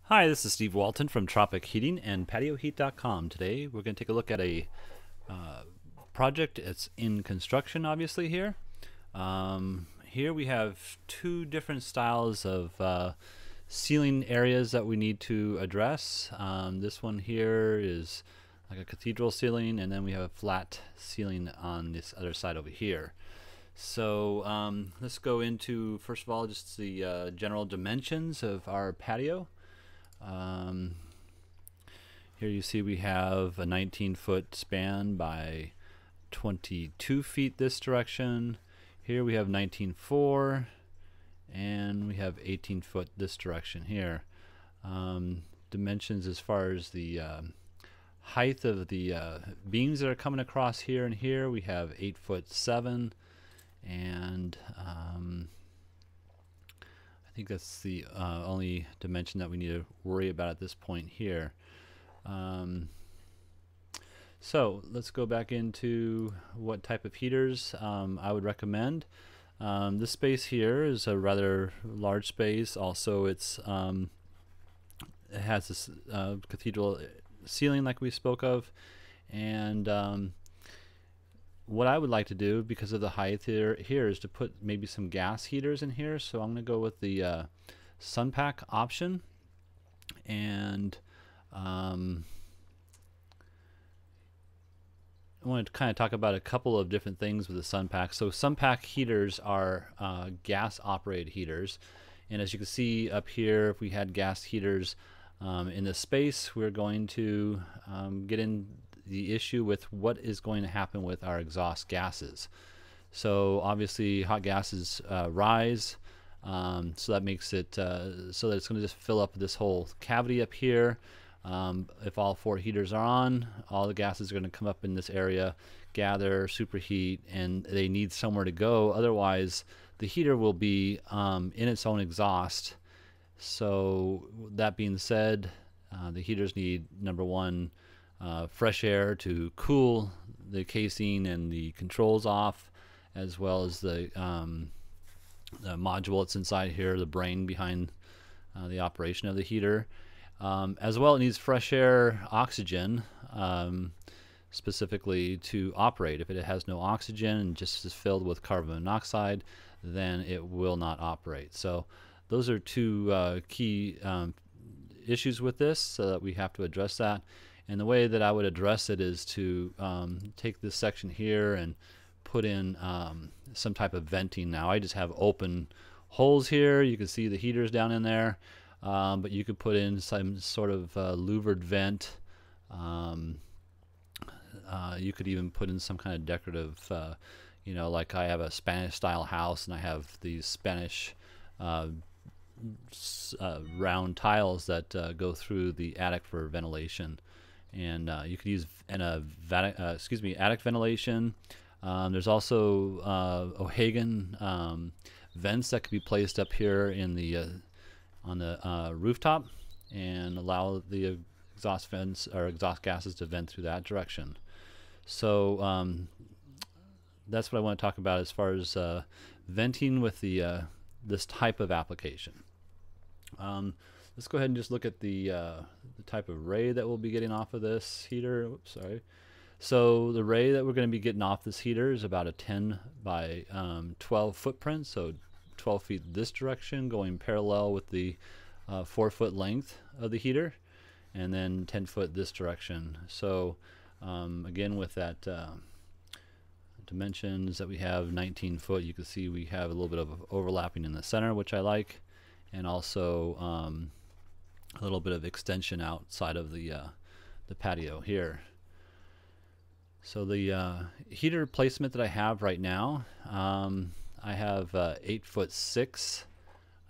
Hi, this is Steve Walton from Tropic Heating and PatioHeat.com. Today we're going to take a look at a project. It's in construction, obviously, here. Here we have two different styles of ceiling areas that we need to address. This one here is like a cathedral ceiling, and then we have a flat ceiling on this other side over here. So let's go into, first of all, just the general dimensions of our patio. Here you see we have a 19-foot span by 22 feet this direction. Here we have 19.4, and we have 18 foot this direction here. Dimensions as far as the height of the beams that are coming across here and here, we have 8'7", and I think that's the only dimension that we need to worry about at this point here. So let's go back into what type of heaters I would recommend. This space here is a rather large space. Also, it has this cathedral ceiling like we spoke of, and what I would like to do, because of the height here is to put maybe some gas heaters in here. So I'm going to go with the SunPack option, and I want to kind of talk about a couple of different things with the SunPack. So SunPack heaters are gas operated heaters, and as you can see up here, if we had gas heaters in this space, we're going to get in the issue with what is going to happen with our exhaust gases. So obviously hot gases rise, so that makes it so that it's going to just fill up this whole cavity up here. If all four heaters are on, all the gases are going to come up in this area, gather, superheat, and they need somewhere to go. Otherwise the heater will be in its own exhaust. So that being said, the heaters need, number one, fresh air to cool the casing and the controls off, as well as the module that's inside here, the brain behind the operation of the heater. As well, it needs fresh air, oxygen, specifically to operate. If it has no oxygen and just is filled with carbon monoxide, then it will not operate. So those are two key issues with this, so that we have to address that. And the way that I would address it is to take this section here and put in some type of venting. Now I just have open holes here. You can see the heaters down in there, but you could put in some sort of louvered vent. You could even put in some kind of decorative, you know, like I have a Spanish style house and I have these Spanish round tiles that go through the attic for ventilation. And you could use attic ventilation. There's also O'Hagan vents that could be placed up here in the on the rooftop, and allow the exhaust vents or exhaust gases to vent through that direction. So that's what I want to talk about as far as venting with the this type of application. Let's go ahead and just look at the type of ray that we'll be getting off of this heater. Oops, sorry. So the ray that we're going to be getting off this heater is about a 10 by 12 footprint, so 12 feet this direction, going parallel with the 4-foot length of the heater, and then 10 foot this direction. So again, with that dimensions that we have, 19 foot, you can see we have a little bit of overlapping in the center, which I like, and also a little bit of extension outside of the patio here. So the heater placement that I have right now, I have 8'6"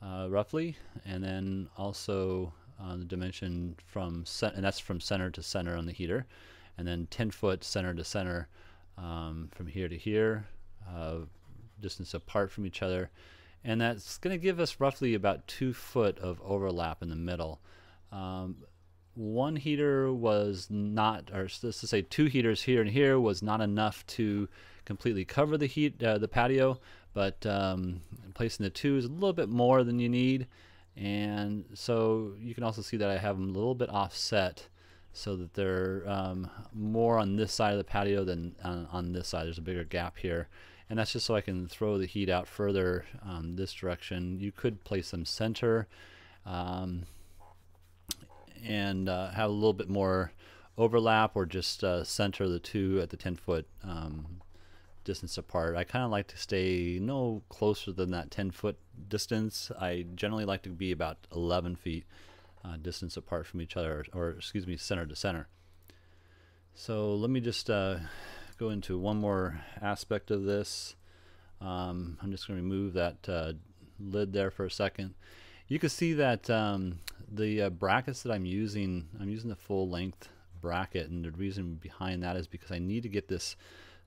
roughly, and then also the dimension from and that's from center to center on the heater, and then 10 foot center to center from here to here, distance apart from each other. And that's going to give us roughly about 2 foot of overlap in the middle. One heater was not, or let's just say 2 heaters here and here was not enough to completely cover the patio, but placing the 2 is a little bit more than you need. And so you can also see that I have them a little bit offset so that they're more on this side of the patio than on this side. There's a bigger gap here, and that's just so I can throw the heat out further this direction. You could place them center and have a little bit more overlap, or just center the two at the 10-foot distance apart. I kind of like to stay no closer than that 10-foot distance. I generally like to be about 11 feet distance apart from each other, or excuse me, center to center. So let me just go into one more aspect of this. I'm just going to remove that lid there for a second. You can see that the brackets that I'm using the full length bracket, and the reason behind that is because I need to get this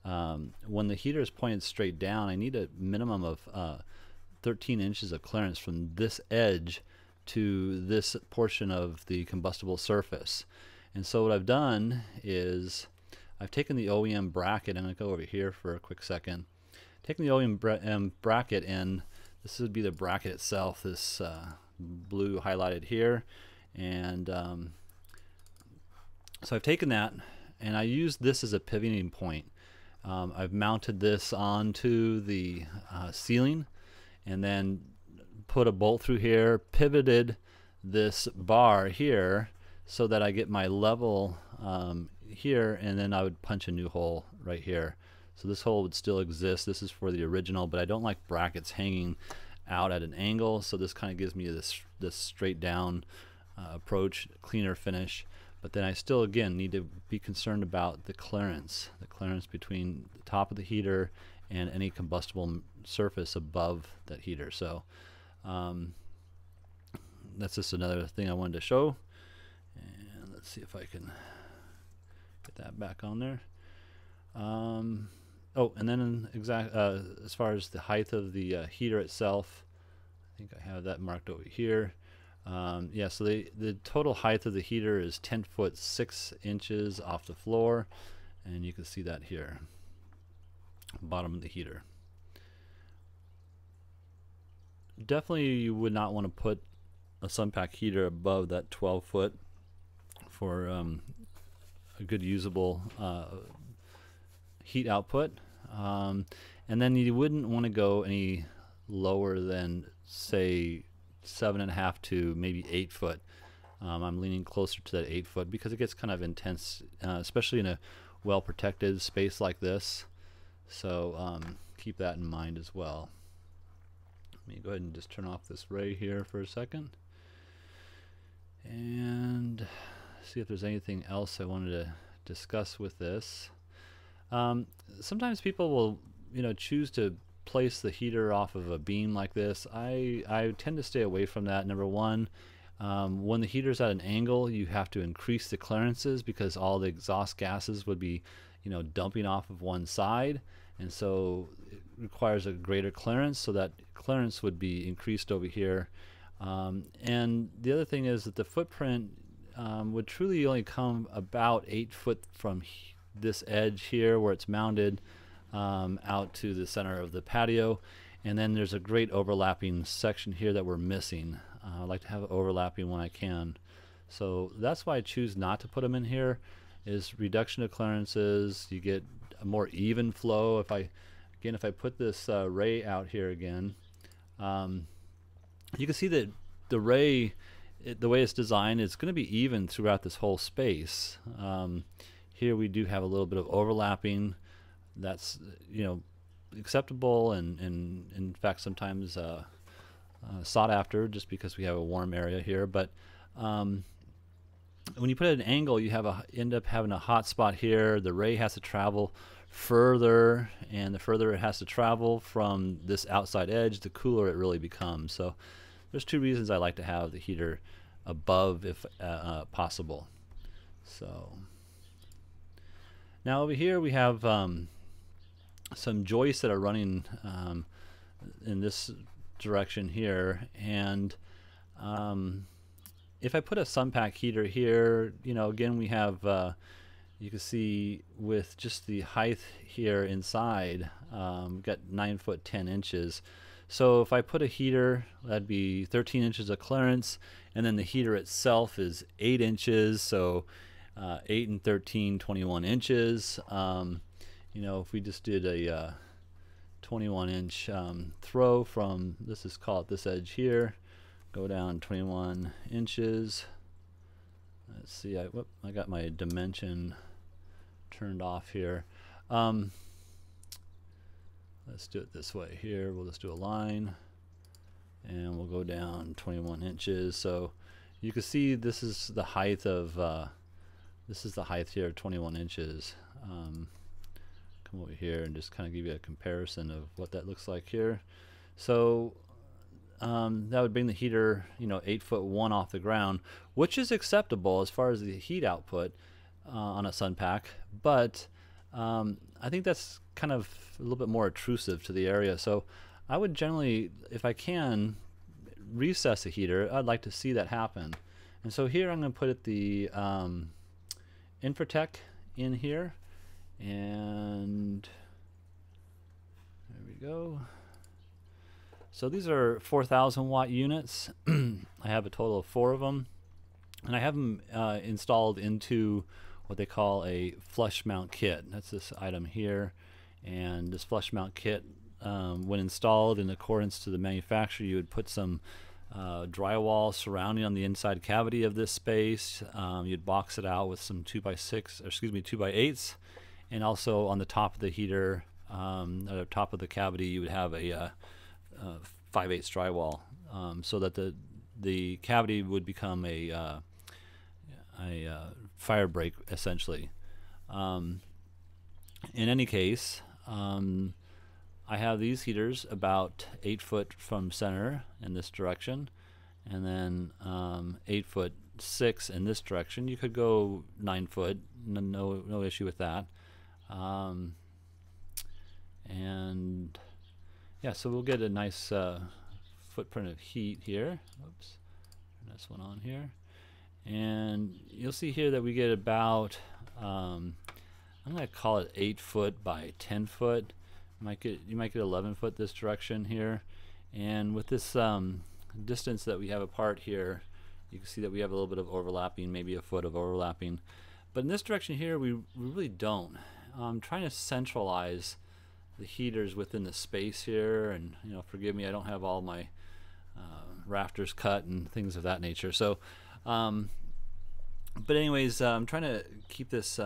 when the heater is pointed straight down, I need a minimum of 13 inches of clearance from this edge to this portion of the combustible surface. And so what I've done is I've taken the OEM bracket. I'm going to go over here for a quick second. Taking the OEM bracket, and this would be the bracket itself, this blue highlighted here, and so I've taken that and I use this as a pivoting point. I've mounted this onto the ceiling and then put a bolt through here, pivoted this bar here so that I get my level here, and then I would punch a new hole right here. So this hole would still exist. This is for the original, but I don't like brackets hanging out at an angle, so this kind of gives me this straight down approach, cleaner finish. But then I still, again, need to be concerned about the clearance between the top of the heater and any combustible surface above that heater. So that's just another thing I wanted to show. And let's see if I can get that back on there. Oh, and then as far as the height of the heater itself, I think I have that marked over here. Yeah, so the total height of the heater is 10 foot 6 inches off the floor, and you can see that here, bottom of the heater. Definitely you would not want to put a Sunpack heater above that 12 foot for a good usable heat output, and then you wouldn't want to go any lower than, say, 7.5 to maybe 8 foot. I'm leaning closer to that 8 foot because it gets kind of intense, especially in a well protected space like this. So keep that in mind as well. Let me go ahead and just turn off this ray here for a second and see if there's anything else I wanted to discuss with this. Sometimes people will, choose to place the heater off of a beam like this. I tend to stay away from that. Number one, when the heater's at an angle, you have to increase the clearances because all the exhaust gases would be, dumping off of one side, and so it requires a greater clearance, so that clearance would be increased over here. And the other thing is that the footprint would truly only come about 8 foot from this edge here where it's mounted out to the center of the patio, and then there's a great overlapping section here that we're missing. I like to have it overlapping when I can, so that's why I choose not to put them in here. Is reduction of clearances, you get a more even flow. If I put this ray out here again, you can see that the ray, the way it's designed, it's going to be even throughout this whole space. Here we do have a little bit of overlapping. That's acceptable, and in fact sometimes sought after, just because we have a warm area here. But when you put it at an angle, you end up having a hot spot here. The ray has to travel further, and the further it has to travel from this outside edge, the cooler it really becomes. So there's two reasons I like to have the heater above if possible. So now over here we have some joists that are running in this direction here, and if I put a Sunpack heater here, again we have you can see with just the height here inside, got 9 foot 10 inches. So if I put a heater, that'd be 13 inches of clearance, and then the heater itself is 8 inches, so 8 and 13, 21 inches. You know, if we just did a 21 inch throw from, this is called this edge here, go down 21 inches. Let's see, I got my dimension turned off here. Let's do it this way here. We'll just do a line and we'll go down 21 inches. So you can see this is the height of here, 21 inches. Come over here and just kind of give you a comparison of what that looks like here. So that would bring the heater, you know, 8'1" off the ground, which is acceptable as far as the heat output on a SunPack, but I think that's kind of a little bit more intrusive to the area. So I would generally, if I can, recess a heater. I'd like to see that happen. And so here I'm going to put the Infratech in here, and there we go. So these are 4,000 watt units. I have a total of 4 of them, and I have them installed into what they call a flush mount kit. That's this item here, and this flush mount kit, when installed in accordance to the manufacturer, you would put some drywall surrounding on the inside cavity of this space. You'd box it out with some 2x8s, and also on the top of the heater, at the top of the cavity, you would have a 5/8 drywall, so that the cavity would become a fire break essentially. In any case, I have these heaters about 8 foot from center in this direction, and then 8'6" in this direction. You could go 9 foot, no issue with that. And yeah, so we'll get a nice footprint of heat here. Oops, turn this one on here, and you'll see here that we get about I'm going to call it 8 foot by 10 foot. You might get 11 foot this direction here, and with this distance that we have apart here, you can see that we have a little bit of overlapping, maybe a foot of overlapping. But in this direction here, we really don't. I'm trying to centralize the heaters within the space here, and you know, forgive me, I don't have all my rafters cut and things of that nature. So, but anyways, I'm trying to keep this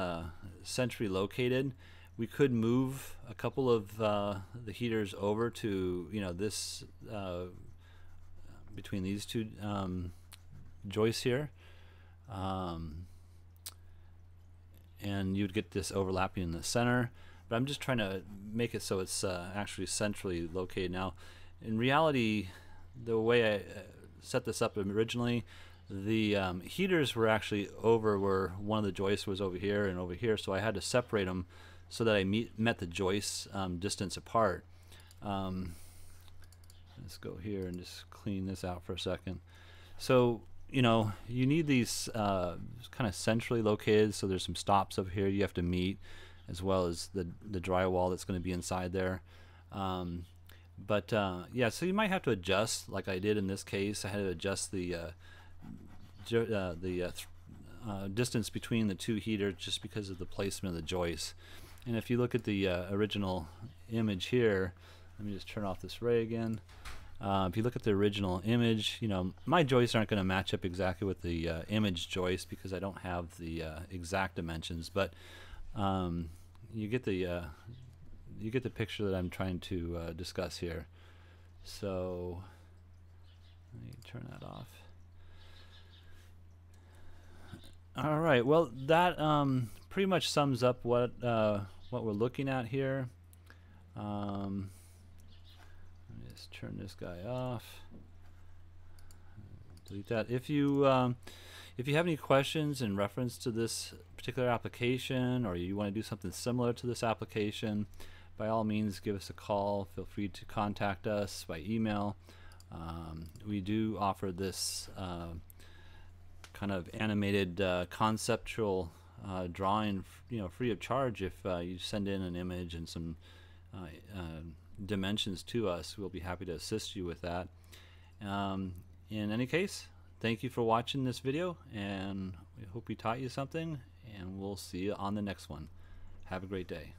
centrally located. We could move a couple of the heaters over to, you know, this between these two joists here, and you'd get this overlapping in the center. But I'm just trying to make it so it's actually centrally located. Now, in reality, the way I set this up originally, the heaters were actually over where one of the joists was over here and over here, so I had to separate them so that I met the joists distance apart. Let's go here and just clean this out for a second. So, you know, you need these kind of centrally located, so there's some stops over here you have to meet, as well as the drywall that's going to be inside there. Yeah, so you might have to adjust, like I did in this case. I had to adjust the distance between the two heaters just because of the placement of the joists. And if you look at the original image here, let me just turn off this ray again. If you look at the original image, you know, my joists aren't going to match up exactly with the image joist because I don't have the exact dimensions, but you get the picture that I'm trying to discuss here. So let me turn that off. All right, well, that pretty much sums up what we're looking at here. Let me just turn this guy off. Delete that. If you have any questions in reference to this particular application, or you want to do something similar to this application, by all means give us a call. Feel free to contact us by email. We do offer this kind of animated conceptual drawing, you know, free of charge if you send in an image and some dimensions to us, we'll be happy to assist you with that. In any case, thank you for watching this video, and we hope we taught you something, and we'll see you on the next one. Have a great day.